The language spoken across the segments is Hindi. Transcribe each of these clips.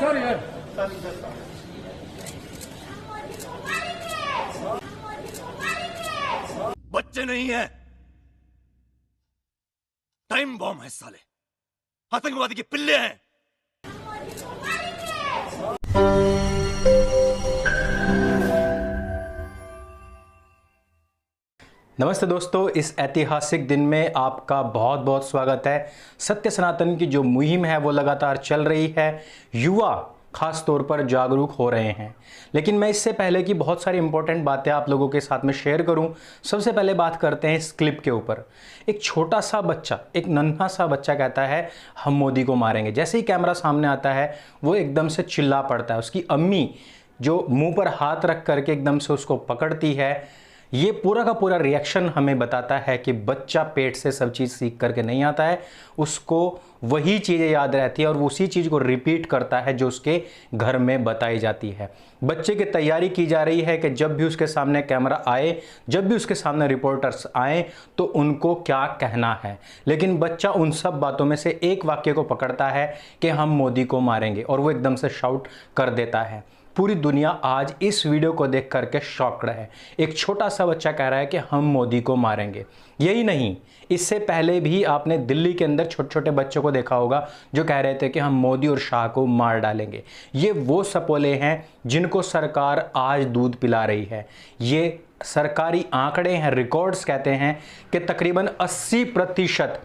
बच्चे नहीं है, टाइम बॉम्ब है साले, आतंकवादी के पिल्ले हैं। नमस्ते दोस्तों, इस ऐतिहासिक दिन में आपका बहुत बहुत स्वागत है। सत्य सनातन की जो मुहिम है वो लगातार चल रही है। युवा खास तौर पर जागरूक हो रहे हैं। लेकिन मैं इससे पहले कि बहुत सारी इंपॉर्टेंट बातें आप लोगों के साथ में शेयर करूं, सबसे पहले बात करते हैं इस क्लिप के ऊपर। एक छोटा सा बच्चा, एक नन्हा सा बच्चा कहता है हम मोदी को मारेंगे। जैसे ही कैमरा सामने आता है वो एकदम से चिल्ला पड़ता है। उसकी अम्मी जो मुंह पर हाथ रख करके एकदम से उसको पकड़ती है। ये पूरा का पूरा रिएक्शन हमें बताता है कि बच्चा पेट से सब चीज़ सीख करके नहीं आता है, उसको वही चीज़ें याद रहती है और वो उसी चीज़ को रिपीट करता है जो उसके घर में बताई जाती है। बच्चे की तैयारी की जा रही है कि जब भी उसके सामने कैमरा आए, जब भी उसके सामने रिपोर्टर्स आए तो उनको क्या कहना है। लेकिन बच्चा उन सब बातों में से एक वाक्य को पकड़ता है कि हम मोदी को मारेंगे, और वो एकदम से शाउट कर देता है। पूरी दुनिया आज इस वीडियो को देख करके शॉक्ड है। एक छोटा सा बच्चा कह रहा है कि हम मोदी को मारेंगे। यही नहीं, इससे पहले भी आपने दिल्ली के अंदर छोटे छोटे बच्चों को देखा होगा जो कह रहे थे कि हम मोदी और शाह को मार डालेंगे। ये वो सपोले हैं जिनको सरकार आज दूध पिला रही है। ये सरकारी आंकड़े हैं, रिकॉर्ड्स कहते हैं कि तकरीबन 80%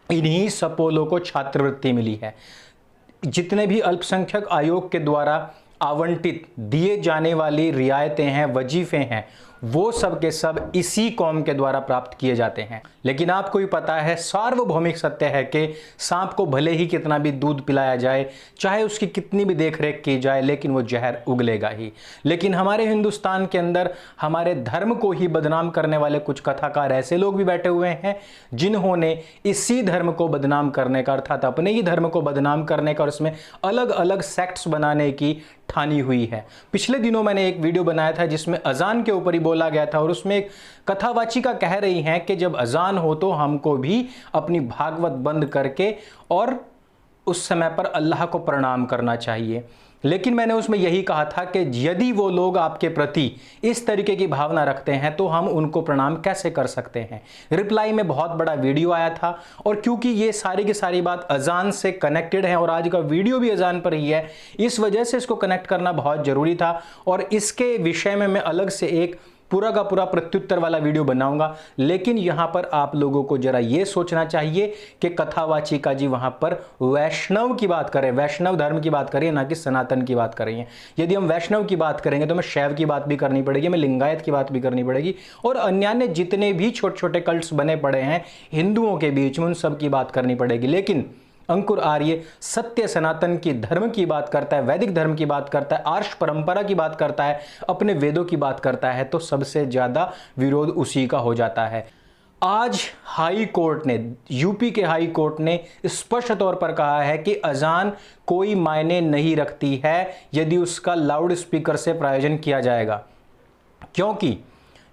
इन्हीं सपोलों को छात्रवृत्ति मिली है। जितने भी अल्पसंख्यक आयोग के द्वारा आवंटित दिए जाने वाली रियायतें हैं, वजीफे हैं, वो सब के सब इसी कौम के द्वारा प्राप्त किए जाते हैं। लेकिन आपको भी पता है, सार्वभौमिक सत्य है कि सांप को भले ही कितना भी दूध पिलाया जाए, चाहे उसकी कितनी भी देखरेख की जाए, लेकिन वो जहर उगलेगा ही। लेकिन हमारे हिंदुस्तान के अंदर हमारे धर्म को ही बदनाम करने वाले कुछ कथाकार ऐसे लोग भी बैठे हुए हैं जिन्होंने इसी धर्म को बदनाम करने का, अर्थात अपने ही धर्म को बदनाम करने का और उसमें अलग अलग सेक्ट्स बनाने की ठानी हुई है। पिछले दिनों मैंने एक वीडियो बनाया था जिसमें अजान के ऊपर ही बोला गया था, और उसमें एक कथावाचिका कह रही हैं कि जब अजान हो तो हमको भी अपनी भागवत बंद करके और उस समय पर अल्लाह को प्रणाम करना चाहिए। लेकिन मैंने उसमें यही कहा था कि यदि वो लोग आपके प्रति इस तरीके की भावना रखते हैं तो हम उनको प्रणाम कैसे कर सकते हैं। रिप्लाई में बहुत बड़ा वीडियो आया था, और क्योंकि ये सारी की सारी बात अजान से कनेक्टेड है और आज का वीडियो भी अजान पर ही है, इस वजह से इसको कनेक्ट करना बहुत जरूरी था। और इसके विषय में मैं अलग से एक पूरा का पूरा प्रत्युत्तर वाला वीडियो बनाऊंगा। लेकिन यहां पर आप लोगों को जरा यह सोचना चाहिए कि कथावाचिका जी वहां पर वैष्णव की बात करें, वैष्णव धर्म की बात करें, ना कि सनातन की बात करें। यदि हम वैष्णव की बात करेंगे तो हमें शैव की बात भी करनी पड़ेगी, हमें लिंगायत की बात भी करनी पड़ेगी, और अन्य जितने भी छोटे छोटे कल्ट्स बने पड़े हैं हिंदुओं के बीच में, उन सब की बात करनी पड़ेगी। लेकिन अंकुर आर्य सत्य सनातन की धर्म की बात करता है, वैदिक धर्म की बात करता है, आर्ष परंपरा की बात करता है, अपने वेदों की बात करता है, तो सबसे ज्यादा विरोध उसी का हो जाता है। आज हाई कोर्ट ने, यूपी के हाई कोर्ट ने स्पष्ट तौर पर कहा है कि अजान कोई मायने नहीं रखती है यदि उसका लाउड स्पीकर से प्रायोजन किया जाएगा, क्योंकि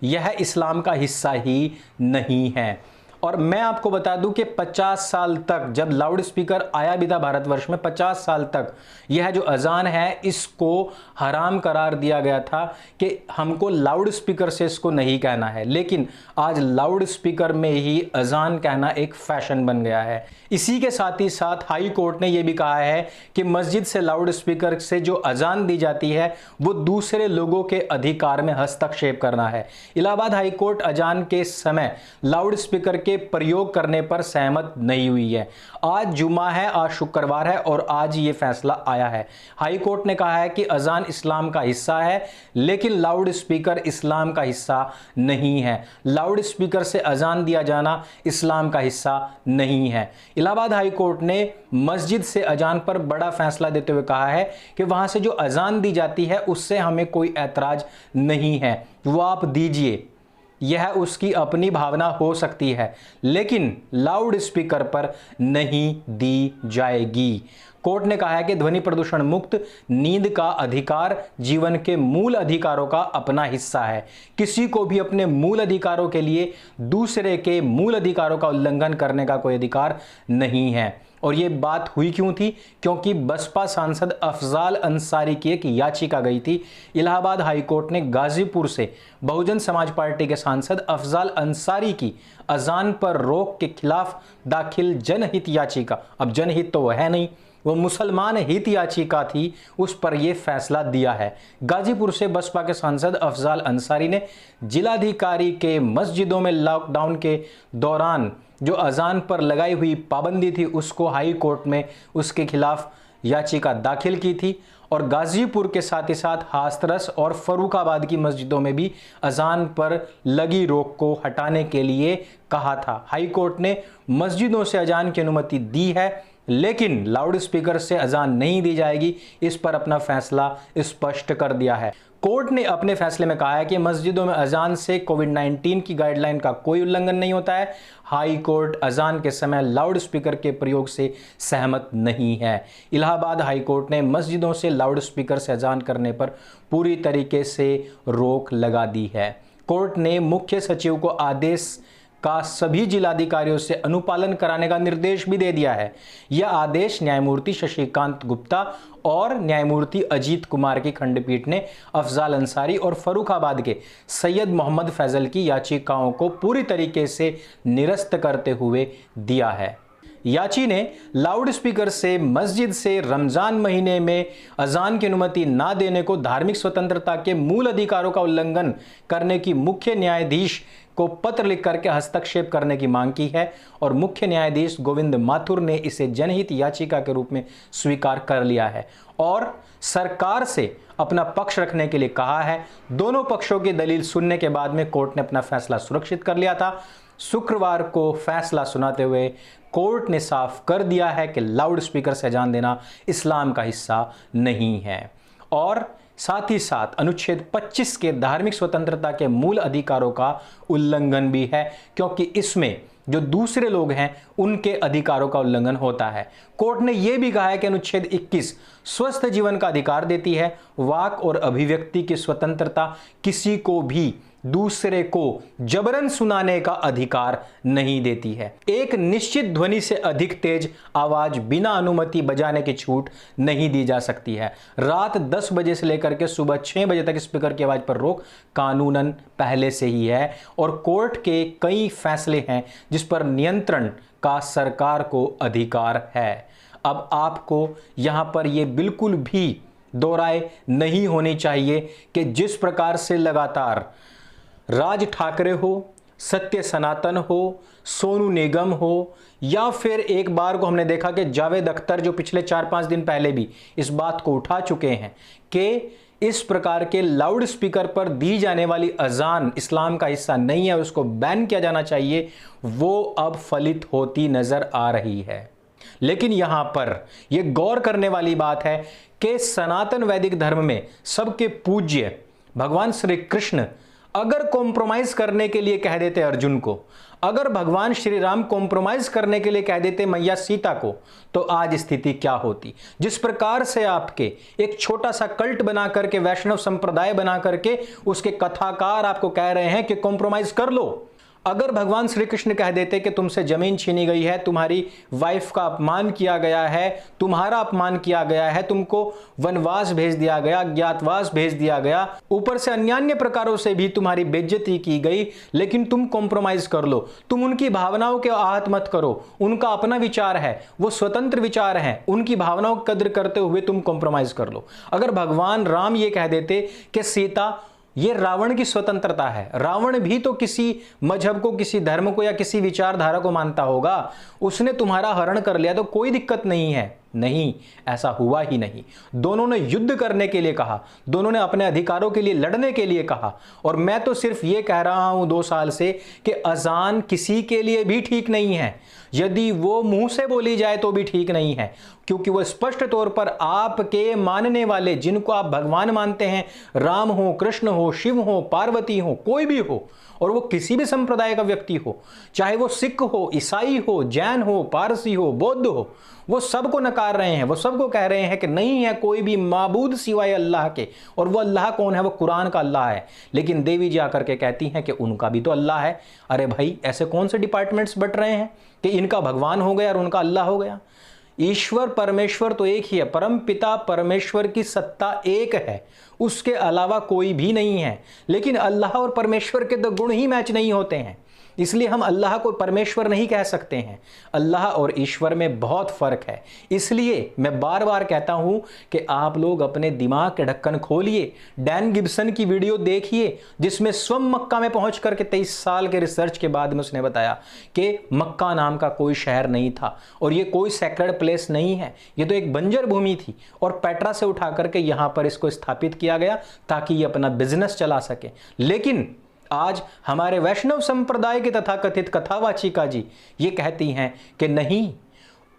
यह इस्लाम का हिस्सा ही नहीं है। और मैं आपको बता दूं कि 50 साल तक, जब लाउड स्पीकर आया भी था भारतवर्ष में, 50 साल तक यह जो अजान है इसको हराम करार दिया गया था कि हमको लाउड स्पीकर से इसको नहीं कहना है। लेकिन आज लाउड स्पीकर में ही अजान कहना एक फैशन बन गया है। इसी के साथ ही साथ हाई कोर्ट ने यह भी कहा है कि मस्जिद से लाउड स्पीकर से जो अजान दी जाती है वो दूसरे लोगों के अधिकार में हस्तक्षेप करना है। इलाहाबाद हाई कोर्ट अजान के समय लाउड स्पीकर के प्रयोग करने पर सहमत नहीं हुई है। आज जुमा है, आज शुक्रवार है, और आज ये फैसला आया है। हाई कोर्ट ने कहा है कि अजान इस्लाम का हिस्सा है, लेकिन लाउड स्पीकर इस्लाम का हिस्सा नहीं है। लाउड स्पीकर से अजान दिया जाना इस्लाम का हिस्सा नहीं है। इलाहाबाद हाई कोर्ट ने मस्जिद से अजान पर बड़ा फैसला देते हुए कहा है कि वहां से जो अजान दी जाती है उससे हमें कोई ऐतराज नहीं है, वो आप दीजिए, यह उसकी अपनी भावना हो सकती है, लेकिन लाउड स्पीकर पर नहीं दी जाएगी। कोर्ट ने कहा है कि ध्वनि प्रदूषण मुक्त नींद का अधिकार जीवन के मूल अधिकारों का अपना हिस्सा है। किसी को भी अपने मूल अधिकारों के लिए दूसरे के मूल अधिकारों का उल्लंघन करने का कोई अधिकार नहीं है। और ये बात हुई क्यों थी? क्योंकि बसपा सांसद अफजाल अंसारी की एक याचिका गई थी। इलाहाबाद हाई कोर्ट ने गाजीपुर से बहुजन समाज पार्टी के सांसद अफजाल अंसारी की अजान पर रोक के खिलाफ दाखिल जनहित याचिका, अब जनहित तो वो है नहीं, वो मुसलमान हित याचिका थी, उस पर यह फैसला दिया है। गाजीपुर से बसपा के सांसद अफजाल अंसारी ने जिलाधिकारी के मस्जिदों में लॉकडाउन के दौरान जो अजान पर लगाई हुई पाबंदी थी उसको हाई कोर्ट में उसके खिलाफ याचिका दाखिल की थी। और गाजीपुर के साथ ही साथ हाथरस और फर्रुखाबाद की मस्जिदों में भी अजान पर लगी रोक को हटाने के लिए कहा था। हाई कोर्ट ने मस्जिदों से अजान की अनुमति दी है, लेकिन लाउड स्पीकर से अजान नहीं दी जाएगी, इस पर अपना फैसला स्पष्ट कर दिया है। कोर्ट ने अपने फैसले में कहा है कि मस्जिदों में अजान से कोविड-19 की गाइडलाइन का कोई उल्लंघन नहीं होता है। हाई कोर्ट अजान के समय लाउड स्पीकर के प्रयोग से सहमत नहीं है। इलाहाबाद हाई कोर्ट ने मस्जिदों से लाउड स्पीकर से अजान करने पर पूरी तरीके से रोक लगा दी है। कोर्ट ने मुख्य सचिव को आदेश का सभी जिलाधिकारियों से अनुपालन कराने का निर्देश भी दे दिया है। यह आदेश न्यायमूर्ति शशिकांत गुप्ता और न्यायमूर्ति अजीत कुमार की खंडपीठ ने अफजाल अंसारी और फर्रुखाबाद के सैयद मोहम्मद फैजल की याचिकाओं को पूरी तरीके से निरस्त करते हुए दिया है। याची ने लाउड स्पीकर से मस्जिद से रमजान महीने में अजान की अनुमति ना देने को धार्मिक स्वतंत्रता के मूल अधिकारों का उल्लंघन करने की मुख्य न्यायाधीश को पत्र लिख करके हस्तक्षेप करने की मांग की है और मुख्य न्यायाधीश गोविंद माथुर ने इसे जनहित याचिका के रूप में स्वीकार कर लिया है और सरकार से अपना पक्ष रखने के लिए कहा है। दोनों पक्षों की दलील सुनने के बाद में कोर्ट ने अपना फैसला सुरक्षित कर लिया था। शुक्रवार को फैसला सुनाते हुए कोर्ट ने साफ कर दिया है कि लाउड स्पीकर से अजान देना इस्लाम का हिस्सा नहीं है और साथ ही साथ अनुच्छेद 25 के धार्मिक स्वतंत्रता के मूल अधिकारों का उल्लंघन भी है, क्योंकि इसमें जो दूसरे लोग हैं उनके अधिकारों का उल्लंघन होता है। कोर्ट ने यह भी कहा है कि अनुच्छेद 21 स्वस्थ जीवन का अधिकार देती है। वाक और अभिव्यक्ति की स्वतंत्रता किसी को भी दूसरे को जबरन सुनाने का अधिकार नहीं देती है। एक निश्चित ध्वनि से अधिक तेज आवाज बिना अनुमति बजाने की छूट नहीं दी जा सकती है। रात 10 बजे से लेकर के सुबह 6 बजे तक स्पीकर की आवाज पर रोक कानूनन पहले से ही है और कोर्ट के कई फैसले हैं जिस पर नियंत्रण का सरकार को अधिकार है। अब आपको यहां पर यह बिल्कुल भी दो राय नहीं होनी चाहिए कि जिस प्रकार से लगातार राज ठाकरे हो, सत्य सनातन हो, सोनू निगम हो या फिर एक बार को हमने देखा कि जावेद अख्तर जो पिछले 4-5 दिन पहले भी इस बात को उठा चुके हैं कि इस प्रकार के लाउड स्पीकर पर दी जाने वाली अजान इस्लाम का हिस्सा नहीं है, उसको बैन किया जाना चाहिए, वो अब फलित होती नजर आ रही है। लेकिन यहां पर यह गौर करने वाली बात है कि सनातन वैदिक धर्म में सबके पूज्य भगवान श्री कृष्ण अगर कॉम्प्रोमाइज करने के लिए कह देते अर्जुन को, अगर भगवान श्री राम कॉम्प्रोमाइज करने के लिए कह देते मैया सीता को, तो आज स्थिति क्या होती। जिस प्रकार से आपके एक छोटा सा कल्ट बना करके वैष्णव संप्रदाय बना करके उसके कथाकार आपको कह रहे हैं कि कॉम्प्रोमाइज कर लो। अगर भगवान श्री कृष्ण कह देते कि तुमसे जमीन छीनी गई है, तुम्हारी वाइफ का अपमान किया गया है, तुम्हारा अपमान किया गया है, तुमको वनवास भेज दिया गया, ज्ञातवास भेज दिया गया, ऊपर से अन्य प्रकारों से भी तुम्हारी बेइज्जती की गई, लेकिन तुम कॉम्प्रोमाइज कर लो, तुम उनकी भावनाओं के आहत मत करो, उनका अपना विचार है, वो स्वतंत्र विचार है, उनकी भावनाओं की कद्र करते हुए तुम कॉम्प्रोमाइज कर लो। अगर भगवान राम ये कह देते कि सीता ये रावण की स्वतंत्रता है, रावण भी तो किसी मजहब को, किसी धर्म को या किसी विचारधारा को मानता होगा, उसने तुम्हारा हरण कर लिया तो कोई दिक्कत नहीं है। नहीं, ऐसा हुआ ही नहीं। दोनों ने युद्ध करने के लिए कहा, दोनों ने अपने अधिकारों के लिए लड़ने के लिए कहा और मैं तो सिर्फ ये कह रहा हूं 2 साल से कि अजान किसी के लिए भी ठीक नहीं है। यदि वो मुंह से बोली जाए तो भी ठीक नहीं है, क्योंकि वो स्पष्ट तौर पर आपके मानने वाले, जिनको आप भगवान मानते हैं, राम हो, कृष्ण हो, शिव हो, पार्वती हो, कोई भी हो, और वो किसी भी संप्रदाय का व्यक्ति हो, चाहे वो सिख हो, ईसाई हो, जैन हो, पारसी हो, बौद्ध हो, वो सबको नकार रहे हैं। वो सबको कह रहे हैं कि नहीं है कोई भी माबूद सिवाय अल्लाह के, और वो अल्लाह कौन है? वो कुरान का अल्लाह है। लेकिन देवी जी आकर के कहती हैं कि उनका भी तो अल्लाह है। अरे भाई, ऐसे कौन से डिपार्टमेंट्स बट रहे हैं कि इनका भगवान हो गया और उनका अल्लाह हो गया? ईश्वर परमेश्वर तो एक ही है, परम पिता परमेश्वर की सत्ता एक है, उसके अलावा कोई भी नहीं है। लेकिन अल्लाह और परमेश्वर के 2 गुण ही मैच नहीं होते हैं, इसलिए हम अल्लाह को परमेश्वर नहीं कह सकते हैं। अल्लाह और ईश्वर में बहुत फर्क है। इसलिए मैं बार बार कहता हूं कि आप लोग अपने दिमाग के ढक्कन खोलिए, डैन गिब्सन की वीडियो देखिए, जिसमें स्वयं मक्का में पहुंच करके 23 साल के रिसर्च के बाद में उसने बताया कि मक्का नाम का कोई शहर नहीं था और ये कोई सैक्रेड प्लेस नहीं है, ये तो एक बंजर भूमि थी और पेट्रा से उठा करके यहां पर इसको स्थापित किया गया ताकि ये अपना बिजनेस चला सके। लेकिन आज हमारे वैष्णव संप्रदाय के तथाकथित कथावाचिका जी ये कहती हैं कि नहीं,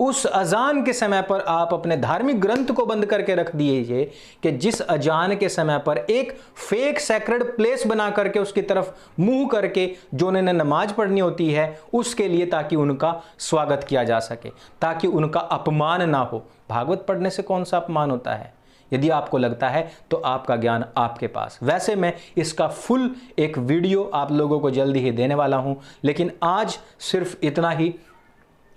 उस अजान के समय पर आप अपने धार्मिक ग्रंथ को बंद करके रख दीजिए कि जिस अजान के समय पर एक फेक सैक्रेड प्लेस बना करके उसकी तरफ मुंह करके जो उन्हें नमाज पढ़नी होती है उसके लिए, ताकि उनका स्वागत किया जा सके, ताकि उनका अपमान ना हो। भागवत पढ़ने से कौन सा अपमान होता है? यदि आपको लगता है तो आपका ज्ञान आपके पास। वैसे मैं इसका फुल एक वीडियो आप लोगों को जल्दी ही देने वाला हूं, लेकिन आज सिर्फ इतना ही।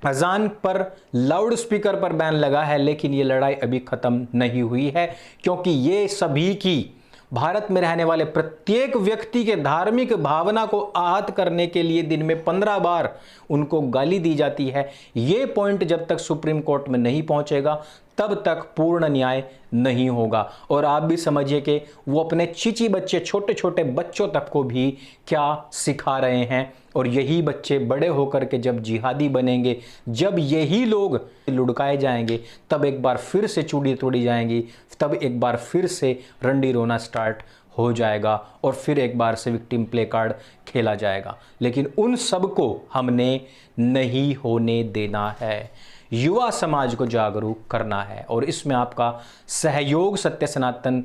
अजान पर लाउड स्पीकर पर बैन लगा है, लेकिन ये लड़ाई अभी खत्म नहीं हुई है, क्योंकि ये सभी की, भारत में रहने वाले प्रत्येक व्यक्ति के धार्मिक भावना को आहत करने के लिए दिन में 15 बार उनको गाली दी जाती है। ये पॉइंट जब तक सुप्रीम कोर्ट में नहीं पहुंचेगा तब तक पूर्ण न्याय नहीं होगा। और आप भी समझिए कि वो अपने चीची बच्चे, छोटे छोटे बच्चों तक को भी क्या सिखा रहे हैं। और यही बच्चे बड़े होकर के जब जिहादी बनेंगे, जब यही लोग लुढ़काए जाएंगे, तब एक बार फिर से चूड़ी तोड़ी जाएंगी, तब एक बार फिर से रंडी रोना स्टार्ट हो जाएगा और फिर एक बार से विक्टिम प्ले कार्ड खेला जाएगा। लेकिन उन सब को हमने नहीं होने देना है। युवा समाज को जागरूक करना है और इसमें आपका सहयोग सत्य सनातन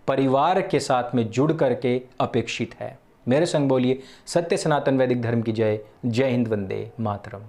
परिवार के साथ में जुड़ करके अपेक्षित है। मेरे संग बोलिए, सत्य सनातन वैदिक धर्म की जय। जय हिंद, वंदे मातरम।